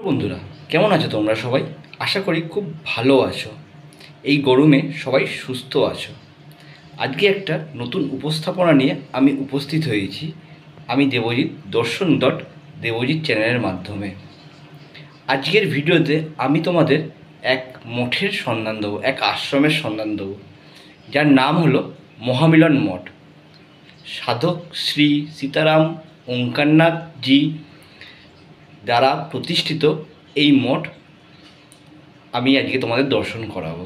বন্ধুরা, কেমন আছো তোমরা সবাই? আশা করি খুব ভালো আছো। এই গরমে সবাই সুস্থ আছো। আজকে একটা নতুন উপস্থাপনা নিয়ে আমি উপস্থিত হয়েছি। আমি দেবজিৎ, দর্শন.দেবজিৎ চ্যানেলের মাধ্যমে। আজকের ভিডিওতে আমি তোমাদের এক মঠের সন্ধান দেবো, এক আশ্রমের সন্ধান দেবো, যার নাম হলো মহামিলন মঠ। সাধক শ্রী সীতারাম ওঙ্কারনাথজি দ্বারা প্রতিষ্ঠিত এই মঠ আমি আজকে তোমাদের দর্শন করাবো।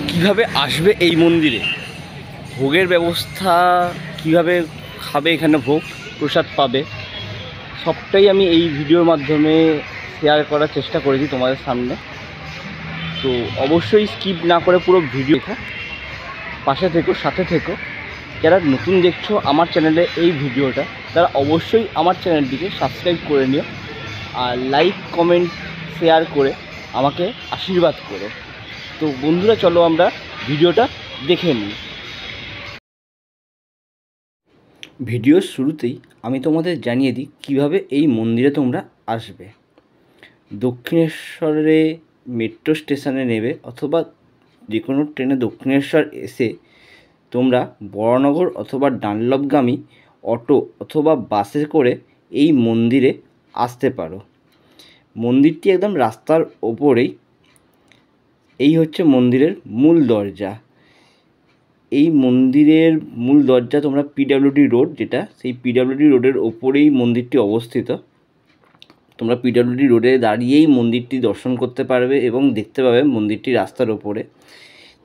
কিভাবে আসবে এই মন্দিরে, ভোগের ব্যবস্থা কিভাবে খাবে, এখানে ভোগ প্রসাদ পাবে, সবটাই আমি এই ভিডিওর মাধ্যমে শেয়ার করার চেষ্টা করেছি তোমাদের সামনে। তো অবশ্যই স্কিপ না করে পুরো ভিডিও দেখো, পাশে থেকো, সাথে থেকো। যারা নতুন দেখছো আমার চ্যানেলে এই ভিডিওটা, তারা অবশ্যই আমার চ্যানেলটিকে সাবস্ক্রাইব করে নিও, আর লাইক কমেন্ট শেয়ার করে আমাকে আশীর্বাদ করো। তো বন্ধুরা, চলো আমরা ভিডিওটা দেখে নিই। ভিডিওর শুরুতেই আমি তোমাদের জানিয়ে দিই কিভাবে এই মন্দিরে তোমরা আসবে। দক্ষিণেশ্বরে মেট্রো স্টেশনে নেবে, অথবা যে কোনো ট্রেনে দক্ষিণেশ্বর এসে তোমরা বড়নগর অথবা ডানলপগামী অটো অথবা বাসে করে এই মন্দিরে আসতে পারো। মন্দিরটি একদম রাস্তার ওপরেই। এই হচ্ছে মন্দিরের মূল দরজা। এই মন্দিরের মূল দরজা তোমরা পিডব্লিউডি রোড, যেটা সেই পিডব্লিউডি রোডের ওপরেই মন্দিরটি অবস্থিত। তোমরা পিডব্লিউডি রোডে দাঁড়িয়েই মন্দিরটি দর্শন করতে পারবে এবং দেখতে পাবে মন্দিরটি রাস্তার ওপরে।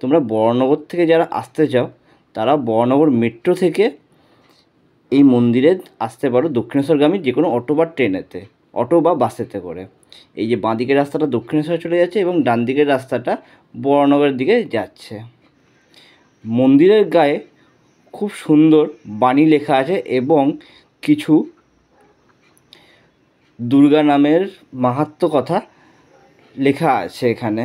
তোমরা বড়নগর থেকে যারা আসতে চাও, তারা বড়নগর মেট্রো থেকে এই মন্দিরে আসতে পারো দক্ষিণেশ্বরগামী যে কোনো অটো বা ট্রেনেতে, অটো বা বাসেতে করে। এই যে বাঁ দিকের রাস্তাটা দক্ষিণেশ্বর চলে যাচ্ছে এবং ডান দিকের রাস্তাটা বড়নগরের দিকে যাচ্ছে। মন্দিরের গায়ে খুব সুন্দর বাণী লেখা আছে এবং কিছু দুর্গা নামের মাহাত্ম্য কথা লেখা আছে এখানে।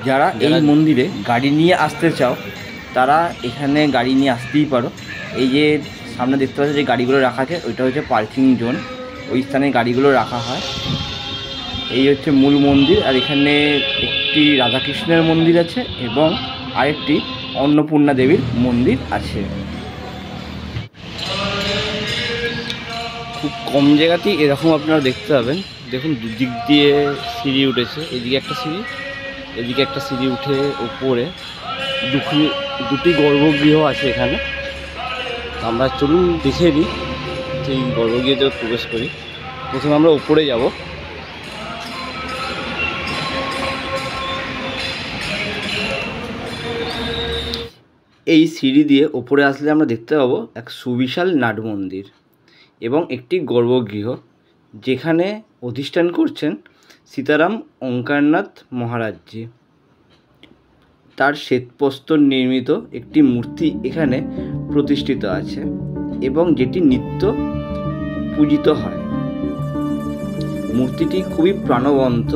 যারা এই মন্দিরে গাড়ি নিয়ে আসতে চাও, তারা এখানে গাড়ি নিয়ে আসতেই পারো। এই যে সামনে দেখতে পাচ্ছ যে গাড়িগুলো রাখা আছে, ওইটা হচ্ছে পার্কিং জোন, ওই স্থানে গাড়িগুলো রাখা হয়। এই হচ্ছে মূল মন্দির, আর এখানে একটি রাধাকৃষ্ণের মন্দির আছে এবং আরেকটি অন্নপূর্ণা দেবীর মন্দির আছে। খুব কম জায়গাতেই এরকম আপনারা দেখতে পাবেন। দেখুন, দুদিক দিয়ে সিঁড়ি উঠেছে, এদিকে একটা সিঁড়ি, এদিকে একটা সিঁড়ি উঠে ওপরে দুটি গর্ভগৃহ আছে এখানে। আমরা চলুন দেখে নিই, সেই গর্ভগৃহতে প্রবেশ করি। প্রথমে আমরা উপরে যাব। এই সিঁড়ি দিয়ে ওপরে আসলে আমরা দেখতে পাবো এক সুবিশাল নাট মন্দির এবং একটি গর্ভগৃহ, যেখানে অধিষ্ঠান করছেন সীতারাম ওঙ্কারনাথ মহারাজজি। তার শ্বেতপ্রস্তর নির্মিত একটি মূর্তি এখানে প্রতিষ্ঠিত আছে এবং যেটি নিত্য পূজিত হয়। মূর্তিটি খুবই প্রাণবন্ত।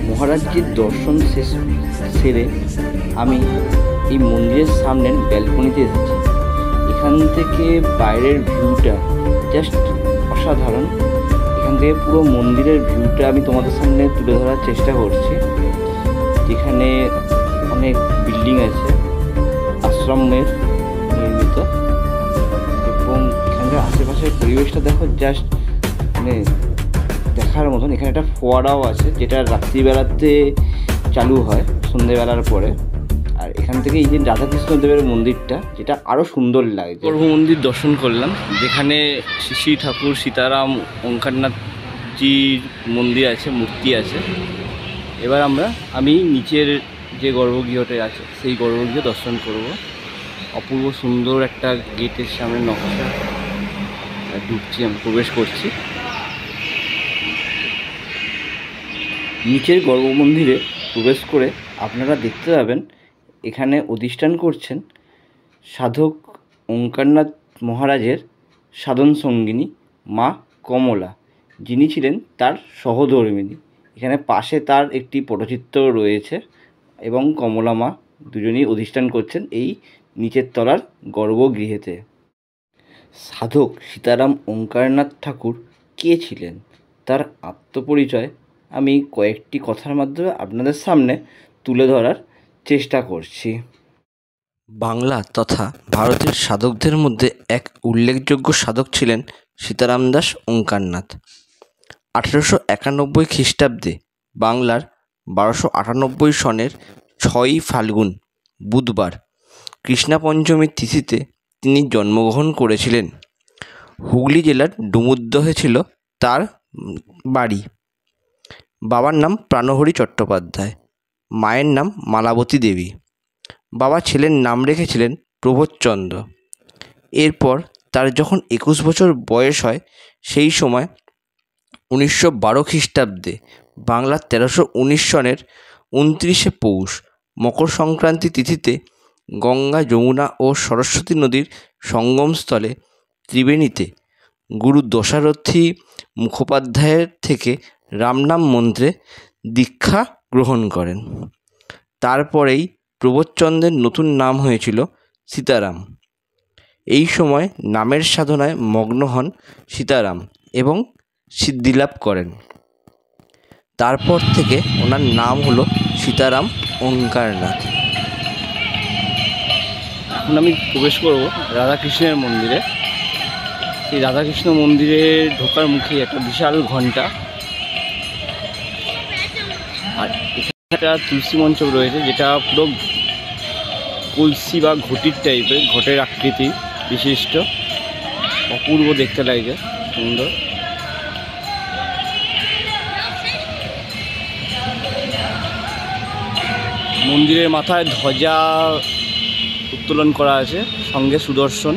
মহারাজজির দর্শন সেরে আমি এই মন্দিরের সামনের ব্যালকনিতে এসেছি। এখান থেকে বাইরের ভিউটা জাস্ট অসাধারণ। এখান থেকে পুরো মন্দিরের ভিউটা আমি তোমাদের সামনে তুলে ধরার চেষ্টা করছি। যেখানে অনেক বিল্ডিং আছে, আর আশ্রমের নির্মিত। এবং এখানকার আশেপাশের পরিবেশটা দেখো, জাস্ট মানে দেখার মতন। এখানে একটা ফোয়ারাও আছে, যেটা রাত্রিবেলাতে চালু হয় সন্ধ্যেবেলার পরে। আর এখান থেকে এই যে রাধাকৃষ্ণদেবের মন্দিরটা, যেটা আরও সুন্দর লাগে। গর্ভ মন্দির দর্শন করলাম, যেখানে শ্রী ঠাকুর সীতারাম ওঙ্কারনাথজির মন্দির আছে, মূর্তি আছে। এবার আমি নিচের যে গর্ভগৃহটা আছে সেই গর্ভগৃহ দর্শন করব। অপূর্ব সুন্দর একটা গেটের সামনে নকশা, ঢুকছি, আমি প্রবেশ করছি। নিচের গর্ভমন্দিরে প্রবেশ করে আপনারা দেখতে পাবেন এখানে অধিষ্ঠান করছেন সাধক ওঙ্কারনাথ মহারাজের সাধন সঙ্গিনী মা কমলা, যিনি ছিলেন তার সহধর্মিণী। এখানে পাশে তার একটি পটচিত্র রয়েছে এবং কমলা মা দুজনেই অধিষ্ঠান করছেন এই নিচের তলার গর্ভগৃহেতে। সাধক সীতারাম ওঙ্কারনাথ ঠাকুর কে ছিলেন, তার আত্মপরিচয় আমি কয়েকটি কথার মাধ্যমে আপনাদের সামনে তুলে ধরার চেষ্টা করছি। বাংলা তথা ভারতের সাধকদের মধ্যে এক উল্লেখযোগ্য সাধক ছিলেন সীতারাম দাস ওঙ্কারনাথ। 1891 খ্রিস্টাব্দে বাংলার 1298 সনের 6ই ফাল্গুন বুধবার কৃষ্ণা পঞ্চমীর তিথিতে তিনি জন্মগ্রহণ করেছিলেন। হুগলি জেলার ডুমুরদহে ছিল তার বাড়ি। বাবার নাম প্রাণহরি চট্টোপাধ্যায়, মায়ের নাম মালাবতী দেবী। বাবা ছেলের নাম রেখেছিলেন প্রবোধচন্দ্র। এরপর তার যখন 21 বছর বয়স হয়, সেই সময় 1912 খ্রিস্টাব্দে বাংলার 1319 সনের 29শে পৌষ মকর সংক্রান্তি তিথিতে গঙ্গা, যমুনা ও সরস্বতী নদীর সঙ্গমস্থলে ত্রিবেণীতে গুরু দশারথী মুখোপাধ্যায়ের থেকে রামনাম মন্ত্রে দীক্ষা গ্রহণ করেন। তারপরেই প্রবোধচন্দ্রের নতুন নাম হয়েছিল সীতারাম। এই সময় নামের সাধনায় মগ্ন হন সীতারাম এবং সিদ্ধিলাভ করেন। তারপর থেকে ওনার নাম হলো সীতারাম ওঙ্কারনাথ। এখন আমি প্রবেশ করব রাধাকৃষ্ণের মন্দিরে। এই রাধাকৃষ্ণ মন্দিরে ঢোকার মুখে একটা বিশাল ঘণ্টা, আর এখানে একটা তুলসী মঞ্চ রয়েছে, যেটা পুরো কলসি বা ঘটির টাইপের, ঘটের আকৃতি বিশিষ্ট, অপূর্ব দেখতে লাগে, সুন্দর। মন্দিরের মাথায় ধ্বজা উত্তোলন করা আছে, সঙ্গে সুদর্শন,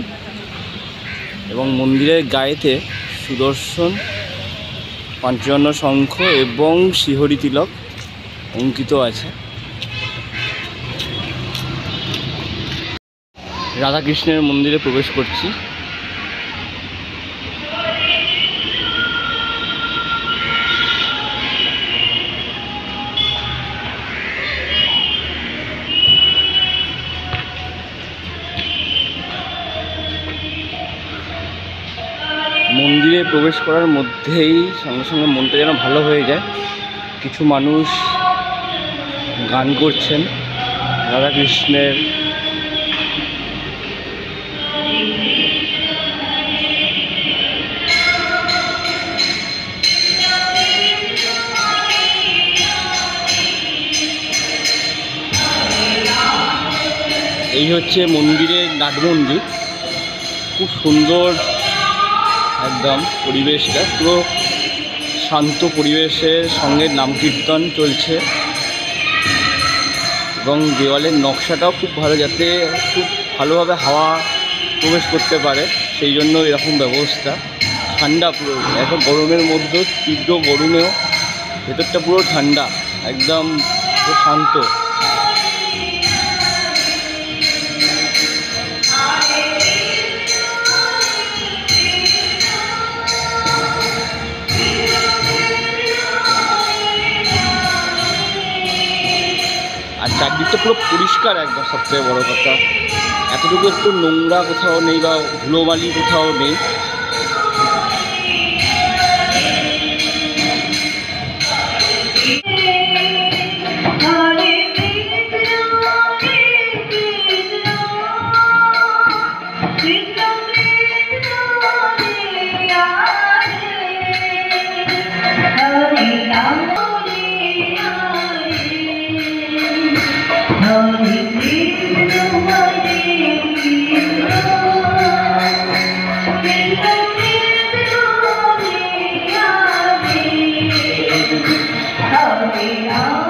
এবং মন্দিরের গায়েতে সুদর্শন, পঞ্চজন্য শঙ্খ এবং শিহরি তিলক অঙ্কিত আছে। রাধাকৃষ্ণের মন্দিরে প্রবেশ করছি। মন্দিরে প্রবেশ করার মধ্যেই সঙ্গে সঙ্গে মনটা যেন ভালো হয়ে যায়। কিছু মানুষ গান করছেন রাধাকৃষ্ণের। এই হচ্ছে মন্দিরের নাট মন্দির, খুব সুন্দর একদম পরিবেশটা, পুরো শান্ত পরিবেশের সঙ্গে নাম কীর্তন চলছে, এবং দেওয়ালের নকশাটাও খুব ভালো, যাতে খুব ভালোভাবে হাওয়া প্রবেশ করতে পারে, সেই জন্য এরকম ব্যবস্থা। ঠান্ডা পুরো, এত গরমের মধ্যে, তীব্র গরমেও ভেতরটা পুরো ঠান্ডা, একদম পুরো শান্ত। আর চারদিকটা পুরো পরিষ্কার একদম, সবথেকে বড় কথা, এতটুকু একটু নোংরা কোথাও নেই বা ধুলোবালি কোথাও নেই।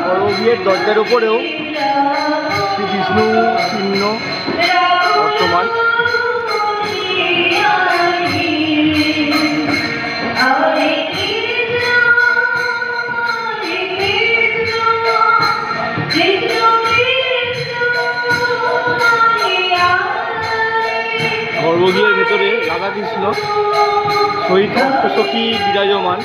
গর্ভগৃহের দরজার উপরেও শ্রী বিষ্ণু চিহ্ন বর্তমান। গর্ভগৃহের ভেতরে রাধাকৃষ্ণ সহিত অষ্টসখী বিরাজমান।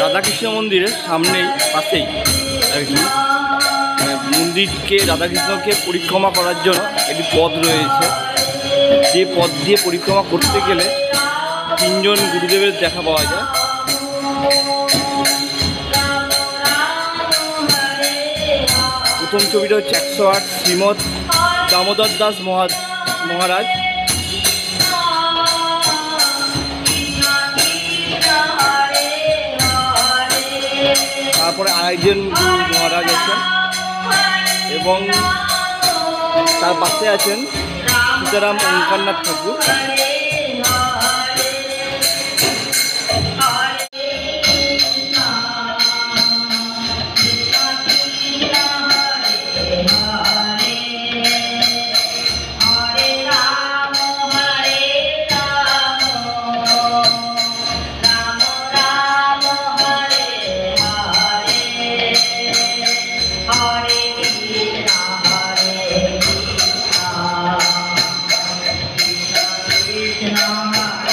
রাধাকৃষ্ণ মন্দিরের সামনেই পাশেই আর কি মন্দিরকে রাধাকৃষ্ণকে পরিক্রমা করার জন্য একটি পথ রয়েছে। যে পথ দিয়ে পরিক্রমা করতে গেলে 3 জন গুরুদেবের দেখা পাওয়া যায়। প্রথম ছবিটা হচ্ছে 108 শ্রীমৎ দামোদর দাস মহারাজ। তারপরে আরেকজন মহারাজ আছেন এবং তার পাশে আছেন সীতারাম ওঙ্কারনাথ ঠাকুর।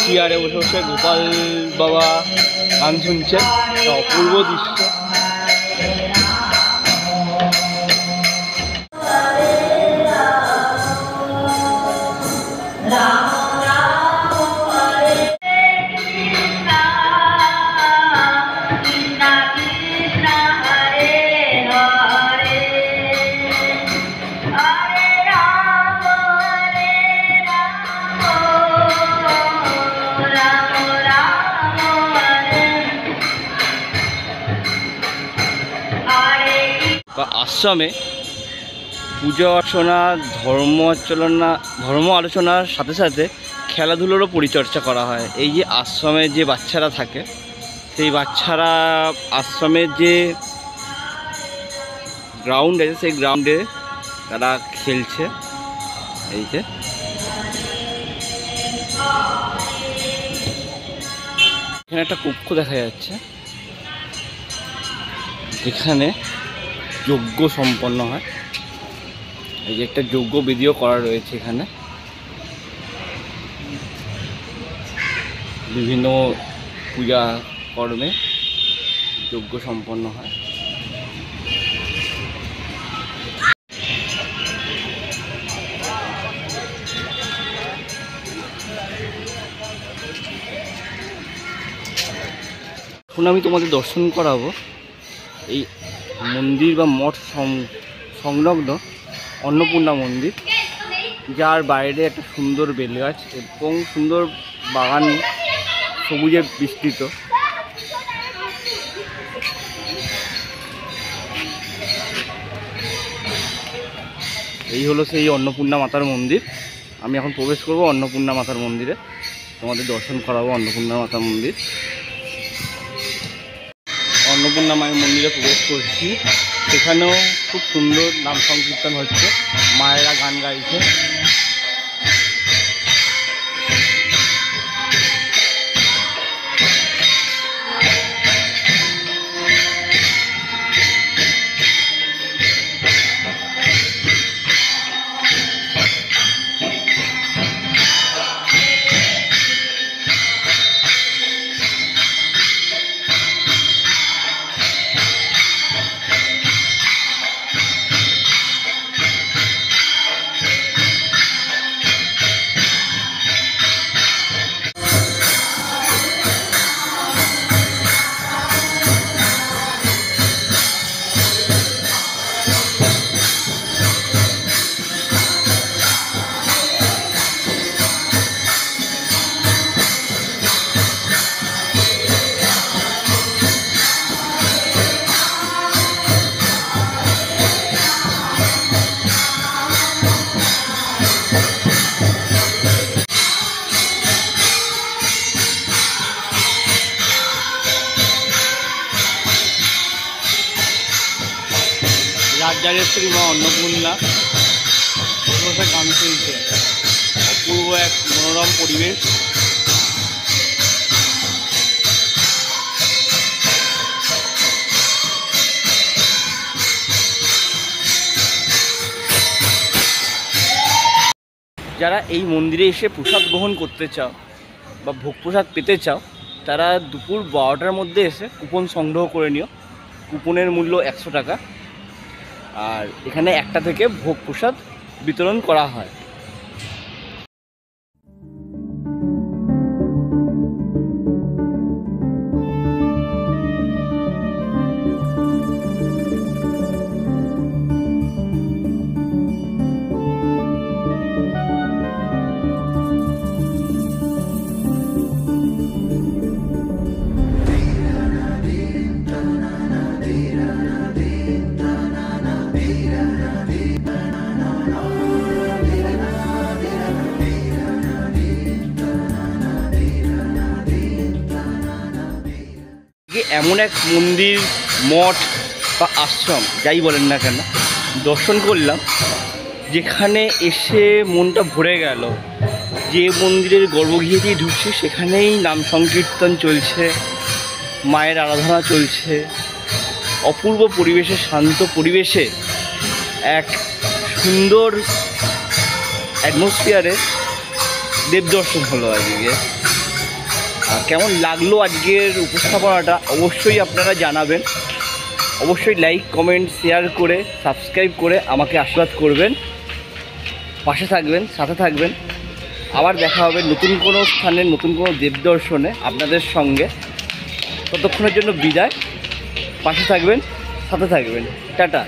চেয়ারে বসে বসে গোপাল বাবা গান শুনছেন, অপূর্ব দৃশ্য। আশ্রমে পূজা অর্চনা ধর্ম আলোচনার সাথে সাথে খেলাধুলোরও পরিচর্যা করা হয়। এই যে আশ্রমে যে বাচ্চারা থাকে, সেই বাচ্চারা আশ্রমের যে গ্রাউন্ড আছে সেই গ্রাউন্ডে তারা খেলছে। এই যে এখানে একটা কক্ষ দেখা যাচ্ছে, এখানে যজ্ঞ সম্পন্ন হয়। এই যে একটা যজ্ঞ বিধিও করা রয়েছে, এখানে বিভিন্ন পূজা কর্মে যজ্ঞ সম্পন্ন হয়। এখন আমি তোমাদের দর্শন করাবো এই মন্দির বা মঠ সংলগ্ন অন্নপূর্ণা মন্দির, যার বাইরে একটা সুন্দর বেলগাছ এবং সুন্দর বাগান সবুজে বিস্তৃত। এই হলো সেই অন্নপূর্ণা মাতার মন্দির। আমি এখন প্রবেশ করব অন্নপূর্ণা মাতার মন্দিরে, তোমাদের দর্শন করাবো অন্নপূর্ণা মাতার মন্দির। অন্নপূর্ণা মায়ের মন্দিরে প্রবেশ করছি, সেখানেও খুব সুন্দর নাম সংকীর্তন হচ্ছে, মায়েরা গান গাইছে। রাজরাজেশ্বরী মা অন্নপূর্ণা গান চলছে, অপূর্ব এক মনোরম পরিবেশ। যারা এই মন্দিরে এসে প্রসাদ গ্রহণ করতে চাও বা ভোগ প্রসাদ পেতে চাও, তারা দুপুর 12টার মধ্যে এসে কুপন সংগ্রহ করে নিও। কুপনের মূল্য 100 টাকা, আর এখানে 1টা থেকে ভোগ প্রসাদ বিতরণ করা হয়। এমন এক মন্দির, মঠ বা আশ্রম যাই বলেন না কেন, দর্শন করলাম, যেখানে এসে মনটা ভরে গেল। যে মন্দিরের গর্ভগৃহেতেই ঢুকছি সেখানেই নাম সংকীর্তন চলছে, মায়ের আরাধনা চলছে, অপূর্ব পরিবেশে, শান্ত পরিবেশে, এক সুন্দর অ্যাটমসফিয়ারে দেব দর্শন হলো আজকে। কেমন লাগলো আজকের উপস্থাপনাটা অবশ্যই আপনারা জানাবেন। অবশ্যই লাইক, কমেন্ট, শেয়ার করে, সাবস্ক্রাইব করে আমাকে আশীর্বাদ করবেন, পাশে থাকবেন, সাথে থাকবেন। আবার দেখা হবে নতুন কোনো স্থানে, নতুন কোনো দেব দর্শনে আপনাদের সঙ্গে। ততক্ষণের জন্য বিদায়। পাশে থাকবেন, সাথে থাকবেন। টাটা।